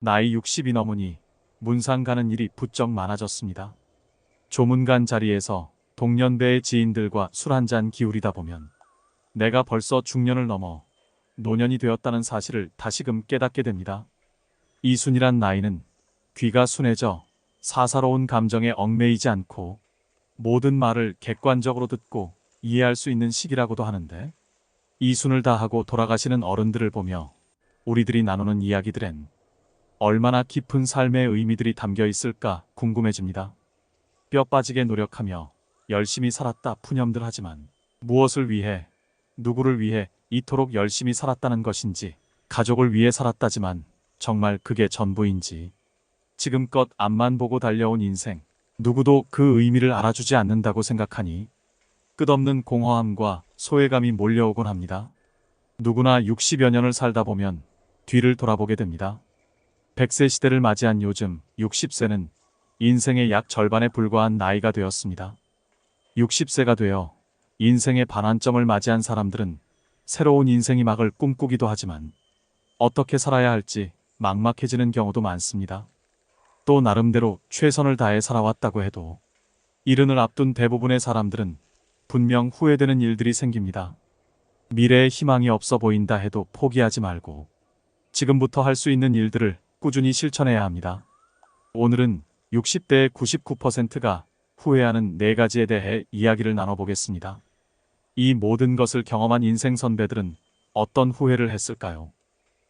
나이 60이 넘으니 문상 가는 일이 부쩍 많아졌습니다. 조문관 자리에서 동년배의 지인들과 술 한잔 기울이다 보면 내가 벌써 중년을 넘어 노년이 되었다는 사실을 다시금 깨닫게 됩니다. 이 순이란 나이는 귀가 순해져 사사로운 감정에 얽매이지 않고 모든 말을 객관적으로 듣고 이해할 수 있는 시기라고도 하는데, 이 순을 다하고 돌아가시는 어른들을 보며 우리들이 나누는 이야기들엔 얼마나 깊은 삶의 의미들이 담겨 있을까 궁금해집니다. 뼈 빠지게 노력하며 열심히 살았다 푸념들 하지만 무엇을 위해, 누구를 위해 이토록 열심히 살았다는 것인지, 가족을 위해 살았다지만 정말 그게 전부인지, 지금껏 앞만 보고 달려온 인생, 누구도 그 의미를 알아주지 않는다고 생각하니 끝없는 공허함과 소외감이 몰려오곤 합니다. 누구나 60여 년을 살다 보면 뒤를 돌아보게 됩니다. 100세 시대를 맞이한 요즘 60세는 인생의 약 절반에 불과한 나이가 되었습니다. 60세가 되어 인생의 반환점을 맞이한 사람들은 새로운 인생이 막을 꿈꾸기도 하지만 어떻게 살아야 할지 막막해지는 경우도 많습니다. 또 나름대로 최선을 다해 살아왔다고 해도 이른을 앞둔 대부분의 사람들은 분명 후회되는 일들이 생깁니다. 미래에 희망이 없어 보인다 해도 포기하지 말고 지금부터 할 수 있는 일들을 꾸준히 실천해야 합니다. 오늘은 60대의 99%가 후회하는 4가지에 대해 이야기를 나눠보겠습니다. 이 모든 것을 경험한 인생 선배들은 어떤 후회를 했을까요?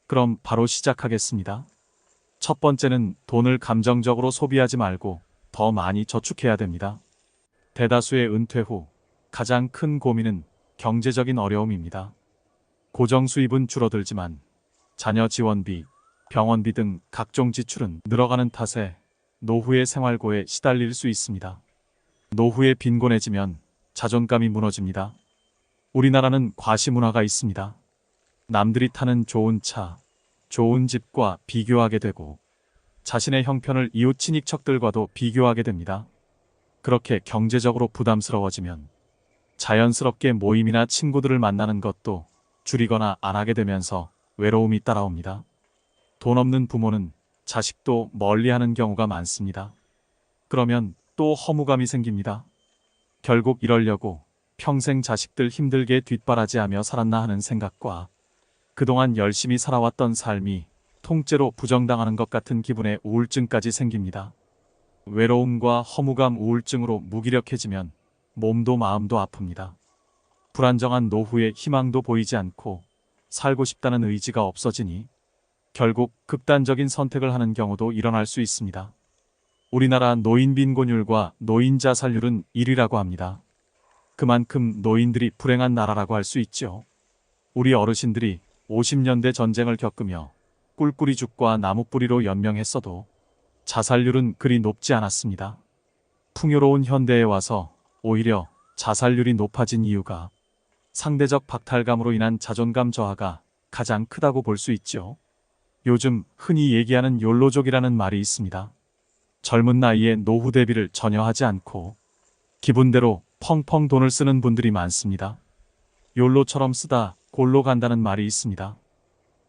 그럼 바로 시작하겠습니다. 첫 번째는 돈을 감정적으로 소비하지 말고 더 많이 저축해야 됩니다. 대다수의 은퇴 후 가장 큰 고민은 경제적인 어려움입니다. 고정 수입은 줄어들지만 자녀 지원비, 병원비 등 각종 지출은 늘어가는 탓에 노후의 생활고에 시달릴 수 있습니다. 노후에 빈곤해지면 자존감이 무너집니다. 우리나라는 과시문화가 있습니다. 남들이 타는 좋은 차, 좋은 집과 비교하게 되고 자신의 형편을 이웃 친인척들과도 비교하게 됩니다. 그렇게 경제적으로 부담스러워지면 자연스럽게 모임이나 친구들을 만나는 것도 줄이거나 안 하게 되면서 외로움이 따라옵니다. 돈 없는 부모는 자식도 멀리하는 경우가 많습니다. 그러면 또 허무감이 생깁니다. 결국 이러려고 평생 자식들 힘들게 뒷바라지하며 살았나 하는 생각과 그동안 열심히 살아왔던 삶이 통째로 부정당하는 것 같은 기분의 우울증까지 생깁니다. 외로움과 허무감, 우울증으로 무기력해지면 몸도 마음도 아픕니다. 불안정한 노후에 희망도 보이지 않고 살고 싶다는 의지가 없어지니 결국 극단적인 선택을 하는 경우도 일어날 수 있습니다. 우리나라 노인 빈곤율과 노인 자살률은 1위라고 합니다. 그만큼 노인들이 불행한 나라라고 할 수 있죠. 우리 어르신들이 50년대 전쟁을 겪으며 꿀꿀이 죽과 나무뿌리로 연명했어도 자살률은 그리 높지 않았습니다. 풍요로운 현대에 와서 오히려 자살률이 높아진 이유가 상대적 박탈감으로 인한 자존감 저하가 가장 크다고 볼 수 있죠. 요즘 흔히 얘기하는 욜로족이라는 말이 있습니다. 젊은 나이에 노후 대비를 전혀 하지 않고 기분대로 펑펑 돈을 쓰는 분들이 많습니다. 욜로처럼 쓰다 골로 간다는 말이 있습니다.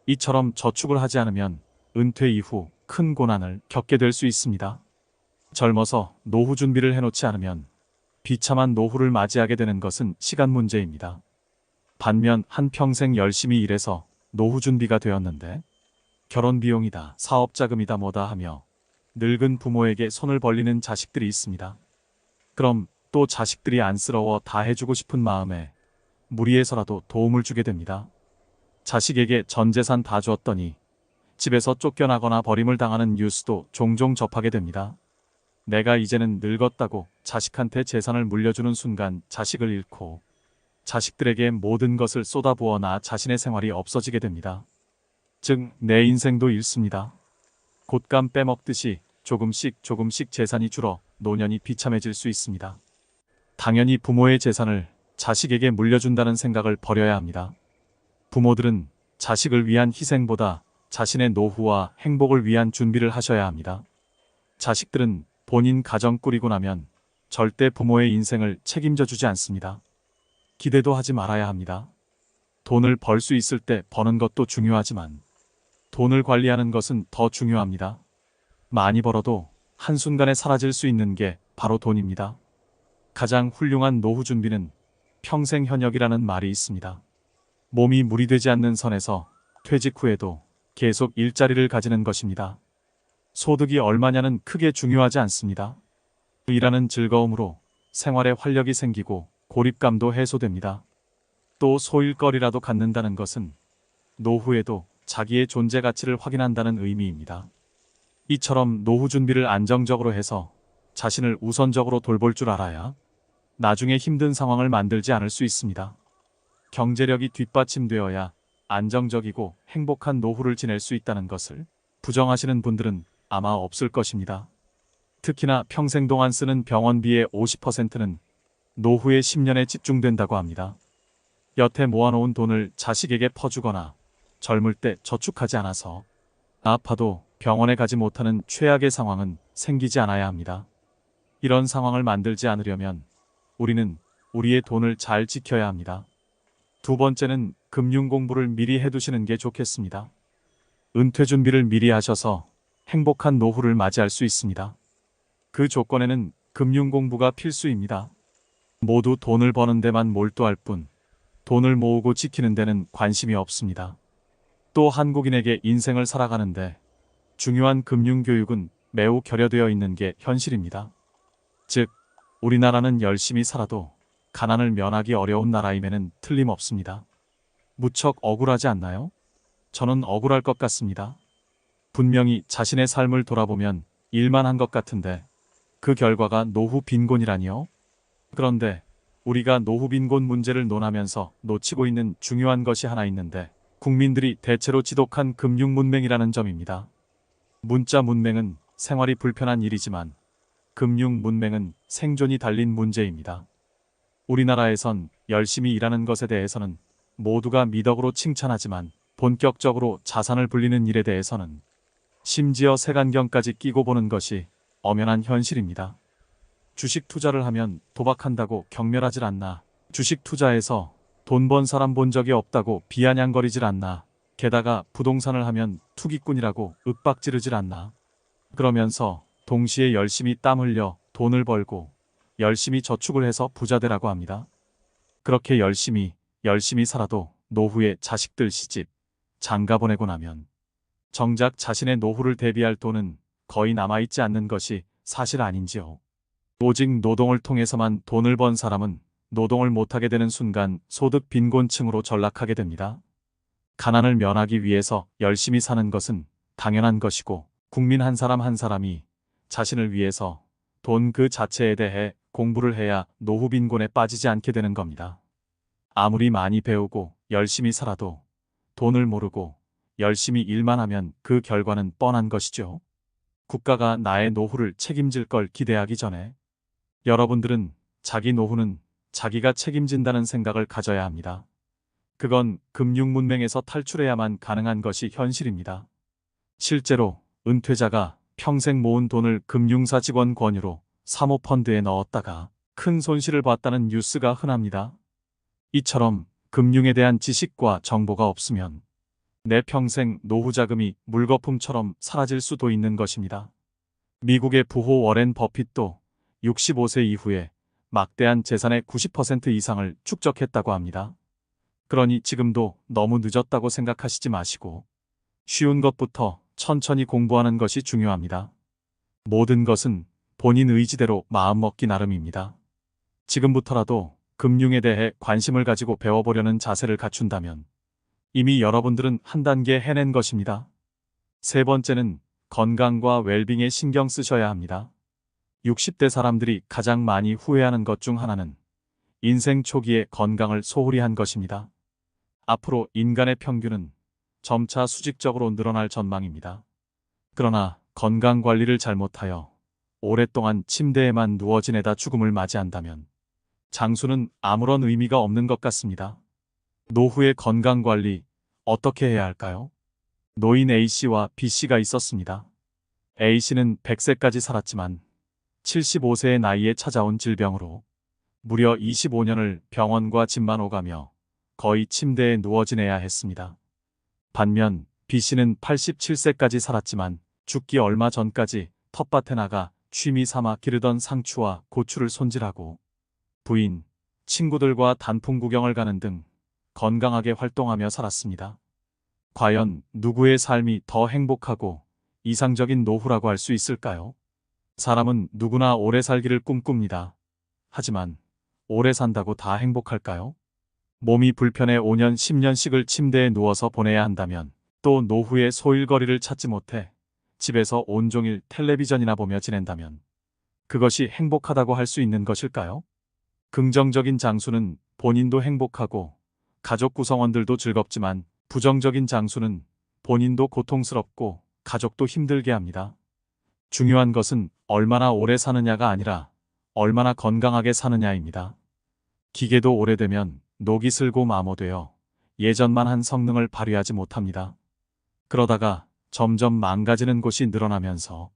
이처럼 저축을 하지 않으면 은퇴 이후 큰 고난을 겪게 될 수 있습니다. 젊어서 노후 준비를 해놓지 않으면 비참한 노후를 맞이하게 되는 것은 시간 문제입니다. 반면 한평생 열심히 일해서 노후 준비가 되었는데 결혼 비용이다, 사업 자금이다 뭐다 하며 늙은 부모에게 손을 벌리는 자식들이 있습니다. 그럼 또 자식들이 안쓰러워 다 해주고 싶은 마음에 무리해서라도 도움을 주게 됩니다. 자식에게 전 재산 다 주었더니 집에서 쫓겨나거나 버림을 당하는 뉴스도 종종 접하게 됩니다. 내가 이제는 늙었다고 자식한테 재산을 물려주는 순간 자식을 잃고 자식들에게 모든 것을 쏟아부어 나 자신의 생활이 없어지게 됩니다. 즉, 내 인생도 잃습니다. 곶감 빼먹듯이 조금씩 재산이 줄어 노년이 비참해질 수 있습니다. 당연히 부모의 재산을 자식에게 물려준다는 생각을 버려야 합니다. 부모들은 자식을 위한 희생보다 자신의 노후와 행복을 위한 준비를 하셔야 합니다. 자식들은 본인 가정 꾸리고 나면 절대 부모의 인생을 책임져 주지 않습니다. 기대도 하지 말아야 합니다. 돈을 벌 수 있을 때 버는 것도 중요하지만 돈을 관리하는 것은 더 중요합니다. 많이 벌어도 한순간에 사라질 수 있는 게 바로 돈입니다. 가장 훌륭한 노후 준비는 평생 현역이라는 말이 있습니다. 몸이 무리되지 않는 선에서 퇴직 후에도 계속 일자리를 가지는 것입니다. 소득이 얼마냐는 크게 중요하지 않습니다. 일하는 즐거움으로 생활에 활력이 생기고 고립감도 해소됩니다. 또 소일거리라도 갖는다는 것은 노후에도 자기의 존재 가치를 확인한다는 의미입니다. 이처럼 노후 준비를 안정적으로 해서 자신을 우선적으로 돌볼 줄 알아야 나중에 힘든 상황을 만들지 않을 수 있습니다. 경제력이 뒷받침되어야 안정적이고 행복한 노후를 지낼 수 있다는 것을 부정하시는 분들은 아마 없을 것입니다. 특히나 평생 동안 쓰는 병원비의 50%는 노후의 10년에 집중된다고 합니다. 여태 모아놓은 돈을 자식에게 퍼주거나 젊을 때 저축하지 않아서 아파도 병원에 가지 못하는 최악의 상황은 생기지 않아야 합니다. 이런 상황을 만들지 않으려면 우리는 우리의 돈을 잘 지켜야 합니다. 두 번째는 금융 공부를 미리 해두시는 게 좋겠습니다. 은퇴 준비를 미리 하셔서 행복한 노후를 맞이할 수 있습니다. 그 조건에는 금융 공부가 필수입니다. 모두 돈을 버는 데만 몰두할 뿐 돈을 모으고 지키는 데는 관심이 없습니다. 또 한국인에게 인생을 살아가는데 중요한 금융 교육은 매우 결여되어 있는 게 현실입니다. 즉, 우리나라는 열심히 살아도 가난을 면하기 어려운 나라임에는 틀림없습니다. 무척 억울하지 않나요? 저는 억울할 것 같습니다. 분명히 자신의 삶을 돌아보면 일만 한 것 같은데 그 결과가 노후 빈곤이라니요? 그런데 우리가 노후 빈곤 문제를 논하면서 놓치고 있는 중요한 것이 하나 있는데 국민들이 대체로 지독한 금융 문맹이라는 점입니다. 문자 문맹은 생활이 불편한 일이지만 금융 문맹은 생존이 달린 문제입니다. 우리나라에선 열심히 일하는 것에 대해서는 모두가 미덕으로 칭찬하지만 본격적으로 자산을 불리는 일에 대해서는 심지어 색안경까지 끼고 보는 것이 엄연한 현실입니다. 주식 투자를 하면 도박한다고 경멸하질 않나. 주식 투자에서 돈 번 사람 본 적이 없다고 비아냥거리질 않나. 게다가 부동산을 하면 투기꾼이라고 윽박지르질 않나. 그러면서 동시에 열심히 땀 흘려 돈을 벌고 열심히 저축을 해서 부자 되라고 합니다. 그렇게 열심히 살아도 노후에 자식들 시집, 장가 보내고 나면 정작 자신의 노후를 대비할 돈은 거의 남아있지 않는 것이 사실 아닌지요. 오직 노동을 통해서만 돈을 번 사람은 노동을 못하게 되는 순간 소득 빈곤층으로 전락하게 됩니다. 가난을 면하기 위해서 열심히 사는 것은 당연한 것이고 국민 한 사람 한 사람이 자신을 위해서 돈 그 자체에 대해 공부를 해야 노후 빈곤에 빠지지 않게 되는 겁니다. 아무리 많이 배우고 열심히 살아도 돈을 모르고 열심히 일만 하면 그 결과는 뻔한 것이죠. 국가가 나의 노후를 책임질 걸 기대하기 전에 여러분들은 자기 노후는 자기가 책임진다는 생각을 가져야 합니다. 그건 금융 문맹에서 탈출해야만 가능한 것이 현실입니다. 실제로 은퇴자가 평생 모은 돈을 금융사 직원 권유로 사모펀드에 넣었다가 큰 손실을 봤다는 뉴스가 흔합니다. 이처럼 금융에 대한 지식과 정보가 없으면 내 평생 노후 자금이 물거품처럼 사라질 수도 있는 것입니다. 미국의 부호 워렌 버핏도 65세 이후에 막대한 재산의 90% 이상을 축적했다고 합니다. 그러니 지금도 너무 늦었다고 생각하시지 마시고 쉬운 것부터 천천히 공부하는 것이 중요합니다. 모든 것은 본인 의지대로 마음먹기 나름입니다. 지금부터라도 금융에 대해 관심을 가지고 배워보려는 자세를 갖춘다면 이미 여러분들은 한 단계 해낸 것입니다. 세 번째는 건강과 웰빙에 신경 쓰셔야 합니다. 60대 사람들이 가장 많이 후회하는 것 중 하나는 인생 초기에 건강을 소홀히 한 것입니다. 앞으로 인간의 평균은 점차 수직적으로 늘어날 전망입니다. 그러나 건강 관리를 잘못하여 오랫동안 침대에만 누워 지내다 죽음을 맞이한다면 장수는 아무런 의미가 없는 것 같습니다. 노후의 건강 관리 어떻게 해야 할까요? 노인 A씨와 B씨가 있었습니다. A씨는 100세까지 살았지만 75세의 나이에 찾아온 질병으로 무려 25년을 병원과 집만 오가며 거의 침대에 누워 지내야 했습니다. 반면 B씨는 87세까지 살았지만 죽기 얼마 전까지 텃밭에 나가 취미 삼아 기르던 상추와 고추를 손질하고 부인, 친구들과 단풍 구경을 가는 등 건강하게 활동하며 살았습니다. 과연 누구의 삶이 더 행복하고 이상적인 노후라고 할 수 있을까요? 사람은 누구나 오래 살기를 꿈꿉니다. 하지만 오래 산다고 다 행복할까요? 몸이 불편해 5년, 10년씩을 침대에 누워서 보내야 한다면, 또 노후에 소일거리를 찾지 못해 집에서 온종일 텔레비전이나 보며 지낸다면 그것이 행복하다고 할 수 있는 것일까요? 긍정적인 장수는 본인도 행복하고 가족 구성원들도 즐겁지만, 부정적인 장수는 본인도 고통스럽고 가족도 힘들게 합니다. 중요한 것은 얼마나 오래 사느냐가 아니라 얼마나 건강하게 사느냐입니다. 기계도 오래되면 녹이 슬고 마모되어 예전만 한 성능을 발휘하지 못합니다. 그러다가 점점 망가지는 곳이 늘어나면서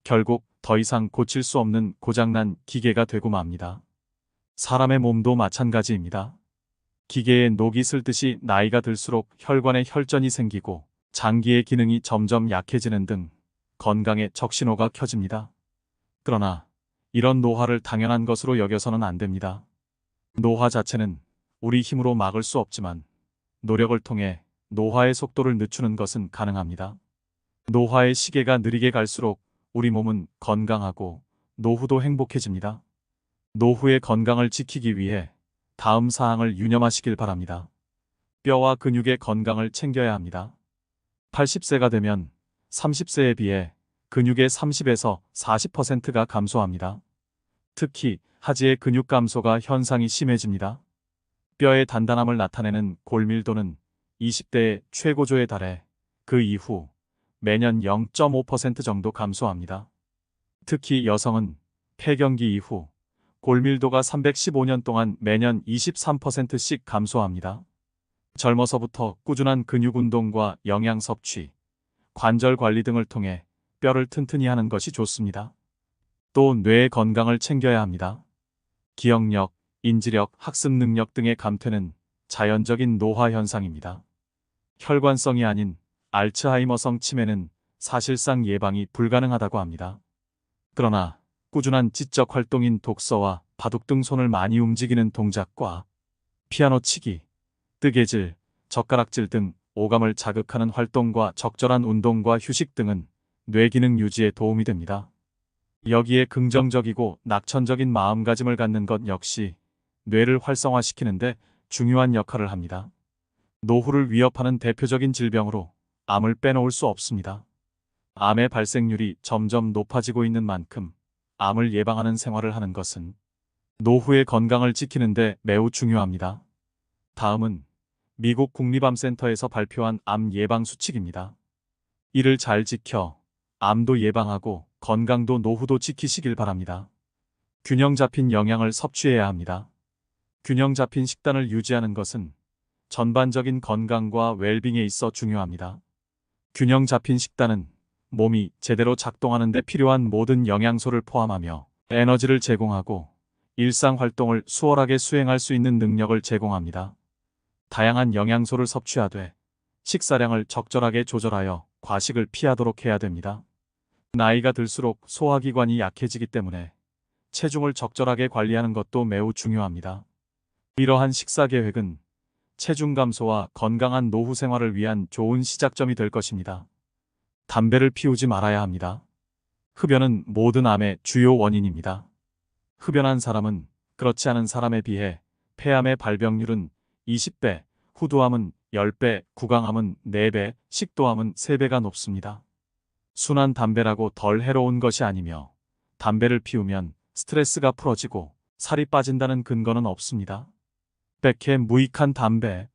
결국 더 이상 고칠 수 없는 고장난 기계가 되고 맙니다. 사람의 몸도 마찬가지입니다. 기계에 녹이 슬듯이 나이가 들수록 혈관에 혈전이 생기고 장기의 기능이 점점 약해지는 등 건강에 적신호가 켜집니다. 그러나 이런 노화를 당연한 것으로 여겨서는 안 됩니다. 노화 자체는 우리 힘으로 막을 수 없지만 노력을 통해 노화의 속도를 늦추는 것은 가능합니다. 노화의 시계가 느리게 갈수록 우리 몸은 건강하고 노후도 행복해집니다. 노후의 건강을 지키기 위해 다음 사항을 유념하시길 바랍니다. 뼈와 근육의 건강을 챙겨야 합니다. 80세가 되면 30세에 비해 근육의 30에서 40%가 감소합니다. 특히 하지의 근육 감소가 현상이 심해집니다. 뼈의 단단함을 나타내는 골밀도는 20대의 최고조에 달해 그 이후 매년 0.5% 정도 감소합니다. 특히 여성은 폐경기 이후 골밀도가 315년 동안 매년 23%씩 감소합니다. 젊어서부터 꾸준한 근육 운동과 영양 섭취, 관절 관리 등을 통해 뼈를 튼튼히 하는 것이 좋습니다. 또 뇌의 건강을 챙겨야 합니다. 기억력, 인지력, 학습 능력 등의 감퇴는 자연적인 노화 현상입니다. 혈관성이 아닌 알츠하이머성 치매는 사실상 예방이 불가능하다고 합니다. 그러나 꾸준한 지적 활동인 독서와 바둑 등 손을 많이 움직이는 동작과 피아노 치기, 뜨개질, 젓가락질 등 오감을 자극하는 활동과 적절한 운동과 휴식 등은 뇌 기능 유지에 도움이 됩니다. 여기에 긍정적이고 낙천적인 마음가짐을 갖는 것 역시 뇌를 활성화시키는데 중요한 역할을 합니다. 노후를 위협하는 대표적인 질병으로 암을 빼놓을 수 없습니다. 암의 발생률이 점점 높아지고 있는 만큼 암을 예방하는 생활을 하는 것은 노후의 건강을 지키는데 매우 중요합니다. 다음은 미국 국립암센터에서 발표한 암 예방 수칙입니다. 이를 잘 지켜 암도 예방하고 건강도 노후도 지키시길 바랍니다. 균형 잡힌 영양을 섭취해야 합니다. 균형 잡힌 식단을 유지하는 것은 전반적인 건강과 웰빙에 있어 중요합니다. 균형 잡힌 식단은 몸이 제대로 작동하는 데 필요한 모든 영양소를 포함하며 에너지를 제공하고 일상 활동을 수월하게 수행할 수 있는 능력을 제공합니다. 다양한 영양소를 섭취하되 식사량을 적절하게 조절하여 과식을 피하도록 해야 됩니다. 나이가 들수록 소화기관이 약해지기 때문에 체중을 적절하게 관리하는 것도 매우 중요합니다. 이러한 식사 계획은 체중 감소와 건강한 노후 생활을 위한 좋은 시작점이 될 것입니다. 담배를 피우지 말아야 합니다. 흡연은 모든 암의 주요 원인입니다. 흡연한 사람은 그렇지 않은 사람에 비해 폐암의 발병률은 20배, 후두암은 10배, 구강암은 4배, 식도암은 3배가 높습니다. 순한 담배라고 덜 해로운 것이 아니며 담배를 피우면 스트레스가 풀어지고 살이 빠진다는 근거는 없습니다. 백해 무익한 담배,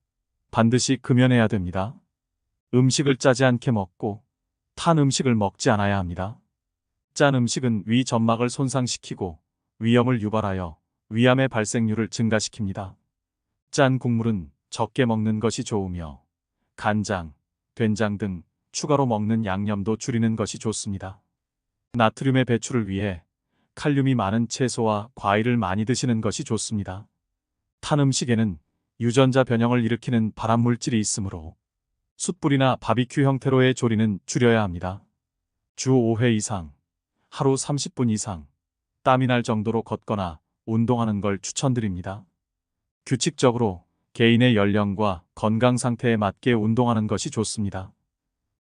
반드시 금연해야 됩니다. 음식을 짜지 않게 먹고 탄 음식을 먹지 않아야 합니다. 짠 음식은 위 점막을 손상시키고 위염을 유발하여 위암의 발생률을 증가시킵니다. 짠 국물은 적게 먹는 것이 좋으며 간장, 된장 등 추가로 먹는 양념도 줄이는 것이 좋습니다. 나트륨의 배출을 위해 칼륨이 많은 채소와 과일을 많이 드시는 것이 좋습니다. 탄 음식에는 유전자 변형을 일으키는 발암물질이 있으므로 숯불이나 바비큐 형태로의 조리는 줄여야 합니다. 주 5회 이상, 하루 30분 이상, 땀이 날 정도로 걷거나 운동하는 걸 추천드립니다. 규칙적으로 개인의 연령과 건강 상태에 맞게 운동하는 것이 좋습니다.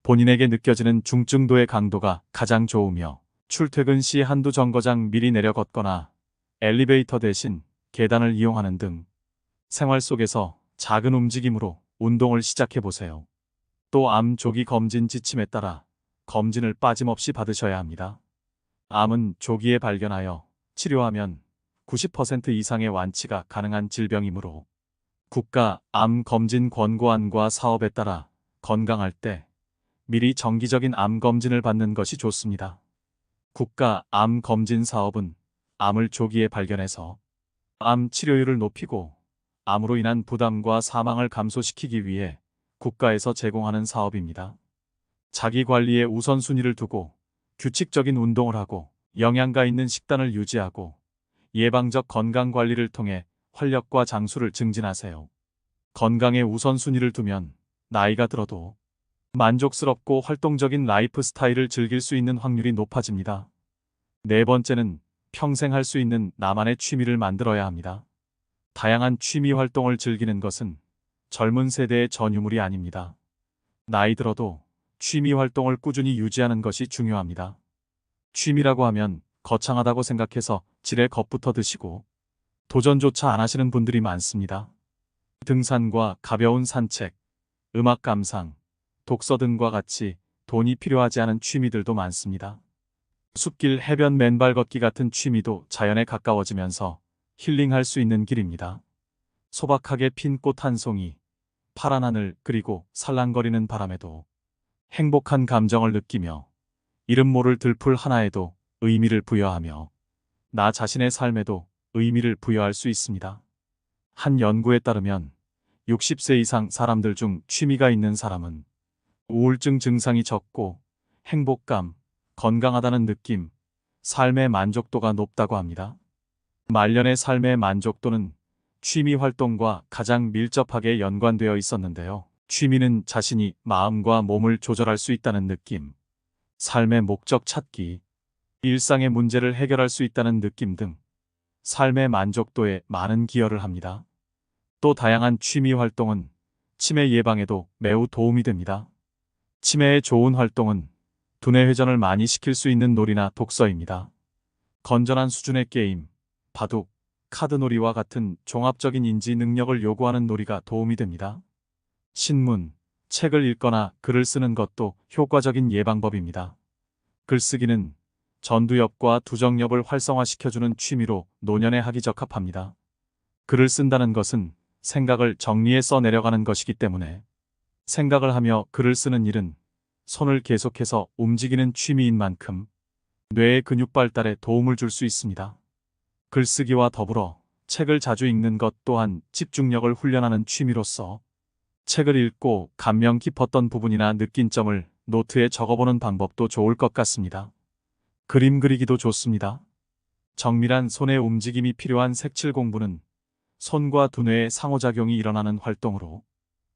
본인에게 느껴지는 중증도의 강도가 가장 좋으며 출퇴근 시 한두 정거장 미리 내려 걷거나 엘리베이터 대신 계단을 이용하는 등 생활 속에서 작은 움직임으로 운동을 시작해 보세요. 또 암 조기 검진 지침에 따라 검진을 빠짐없이 받으셔야 합니다. 암은 조기에 발견하여 치료하면 90% 이상의 완치가 가능한 질병이므로 국가 암 검진 권고안과 사업에 따라 건강할 때 미리 정기적인 암 검진을 받는 것이 좋습니다. 국가 암 검진 사업은 암을 조기에 발견해서 암 치료율을 높이고 암으로 인한 부담과 사망을 감소시키기 위해 국가에서 제공하는 사업입니다. 자기 관리에 우선순위를 두고 규칙적인 운동을 하고 영양가 있는 식단을 유지하고 예방적 건강 관리를 통해 활력과 장수를 증진하세요. 건강에 우선순위를 두면 나이가 들어도 만족스럽고 활동적인 라이프 스타일을 즐길 수 있는 확률이 높아집니다. 네 번째는 평생 할 수 있는 나만의 취미를 만들어야 합니다. 다양한 취미 활동을 즐기는 것은 젊은 세대의 전유물이 아닙니다. 나이 들어도 취미 활동을 꾸준히 유지하는 것이 중요합니다. 취미라고 하면 거창하다고 생각해서 지레 겁부터 드시고 도전조차 안 하시는 분들이 많습니다. 등산과 가벼운 산책, 음악 감상, 독서 등과 같이 돈이 필요하지 않은 취미들도 많습니다. 숲길 해변 맨발 걷기 같은 취미도 자연에 가까워지면서 힐링할 수 있는 길입니다. 소박하게 핀 꽃 한 송이, 파란 하늘 그리고 살랑거리는 바람에도 행복한 감정을 느끼며 이름 모를 들풀 하나에도 의미를 부여하며 나 자신의 삶에도 의미를 부여할 수 있습니다. 한 연구에 따르면 60세 이상 사람들 중 취미가 있는 사람은 우울증 증상이 적고 행복감, 건강하다는 느낌, 삶의 만족도가 높다고 합니다. 말년의 삶의 만족도는 취미 활동과 가장 밀접하게 연관되어 있었는데요. 취미는 자신이 마음과 몸을 조절할 수 있다는 느낌, 삶의 목적 찾기, 일상의 문제를 해결할 수 있다는 느낌 등 삶의 만족도에 많은 기여를 합니다. 또 다양한 취미 활동은 치매 예방에도 매우 도움이 됩니다. 치매에 좋은 활동은 두뇌 회전을 많이 시킬 수 있는 놀이나 독서입니다. 건전한 수준의 게임, 바둑, 카드놀이와 같은 종합적인 인지 능력을 요구하는 놀이가 도움이 됩니다. 신문, 책을 읽거나 글을 쓰는 것도 효과적인 예방법입니다. 글쓰기는 전두엽과 두정엽을 활성화시켜주는 취미로 노년에 하기 적합합니다. 글을 쓴다는 것은 생각을 정리해 써내려가는 것이기 때문에 생각을 하며 글을 쓰는 일은 손을 계속해서 움직이는 취미인 만큼 뇌의 근육 발달에 도움을 줄 수 있습니다. 글쓰기와 더불어 책을 자주 읽는 것 또한 집중력을 훈련하는 취미로서 책을 읽고 감명 깊었던 부분이나 느낀 점을 노트에 적어보는 방법도 좋을 것 같습니다. 그림 그리기도 좋습니다. 정밀한 손의 움직임이 필요한 색칠 공부는 손과 두뇌의 상호작용이 일어나는 활동으로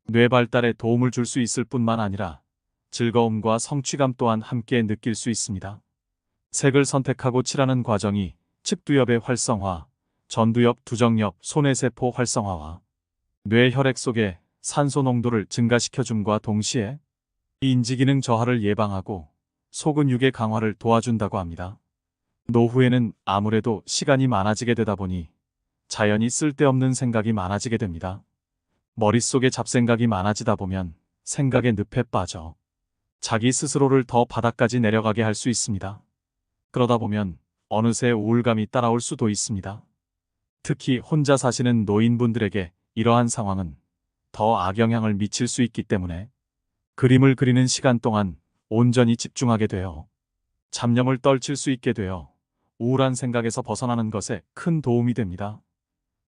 뇌 발달에 도움을 줄 수 있을 뿐만 아니라 즐거움과 성취감 또한 함께 느낄 수 있습니다. 색을 선택하고 칠하는 과정이 측두엽의 활성화, 전두엽, 두정엽, 소뇌세포 활성화와 뇌 혈액 속의 산소 농도를 증가시켜줌과 동시에 인지기능 저하를 예방하고 소근육의 강화를 도와준다고 합니다. 노후에는 아무래도 시간이 많아지게 되다 보니 자연히 쓸데없는 생각이 많아지게 됩니다. 머릿속에 잡생각이 많아지다 보면 생각의 늪에 빠져 자기 스스로를 더 바닥까지 내려가게 할 수 있습니다. 그러다 보면 어느새 우울감이 따라올 수도 있습니다. 특히 혼자 사시는 노인분들에게 이러한 상황은 더 악영향을 미칠 수 있기 때문에 그림을 그리는 시간 동안 온전히 집중하게 되어 잡념을 떨칠 수 있게 되어 우울한 생각에서 벗어나는 것에 큰 도움이 됩니다.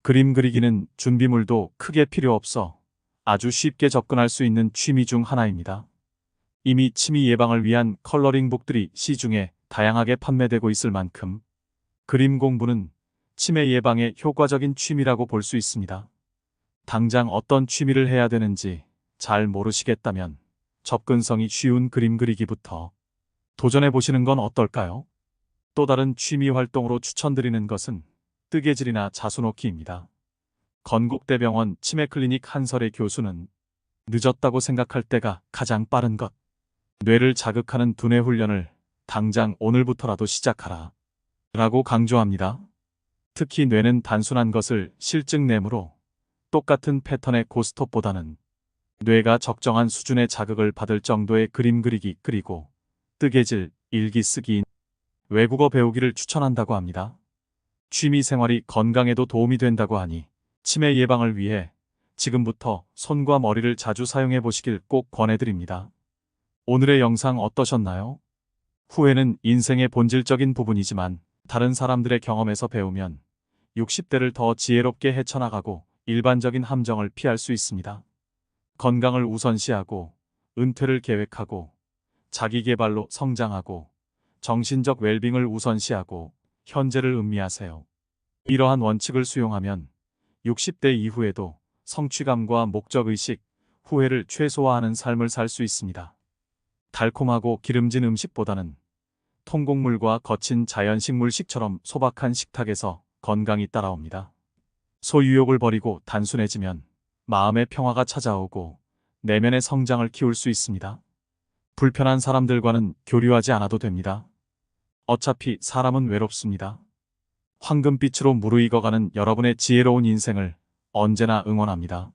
그림 그리기는 준비물도 크게 필요 없어 아주 쉽게 접근할 수 있는 취미 중 하나입니다. 이미 치매 예방을 위한 컬러링북들이 시중에 다양하게 판매되고 있을 만큼 그림 공부는 치매 예방에 효과적인 취미라고 볼 수 있습니다. 당장 어떤 취미를 해야 되는지 잘 모르시겠다면 접근성이 쉬운 그림 그리기부터 도전해 보시는 건 어떨까요? 또 다른 취미 활동으로 추천드리는 것은 뜨개질이나 자수놓기입니다. 건국대병원 치매클리닉 한설의 교수는 늦었다고 생각할 때가 가장 빠른 것. 뇌를 자극하는 두뇌 훈련을 당장 오늘부터라도 시작하라. 라고 강조합니다. 특히 뇌는 단순한 것을 실증내므로 똑같은 패턴의 고스톱보다는 뇌가 적정한 수준의 자극을 받을 정도의 그림 그리기 그리고 뜨개질, 일기 쓰기, 외국어 배우기를 추천한다고 합니다. 취미 생활이 건강에도 도움이 된다고 하니 치매 예방을 위해 지금부터 손과 머리를 자주 사용해 보시길 꼭 권해드립니다. 오늘의 영상 어떠셨나요? 후회는 인생의 본질적인 부분이지만 다른 사람들의 경험에서 배우면 60대를 더 지혜롭게 헤쳐나가고 일반적인 함정을 피할 수 있습니다. 건강을 우선시하고 은퇴를 계획하고 자기 개발로 성장하고 정신적 웰빙을 우선시하고 현재를 음미하세요. 이러한 원칙을 수용하면 60대 이후에도 성취감과 목적의식, 후회를 최소화하는 삶을 살 수 있습니다. 달콤하고 기름진 음식보다는 통곡물과 거친 자연식물식처럼 소박한 식탁에서 건강이 따라옵니다. 소유욕을 버리고 단순해지면 마음의 평화가 찾아오고 내면의 성장을 키울 수 있습니다. 불편한 사람들과는 교류하지 않아도 됩니다. 어차피 사람은 외롭습니다. 황금빛으로 무르익어가는 여러분의 지혜로운 인생을 언제나 응원합니다.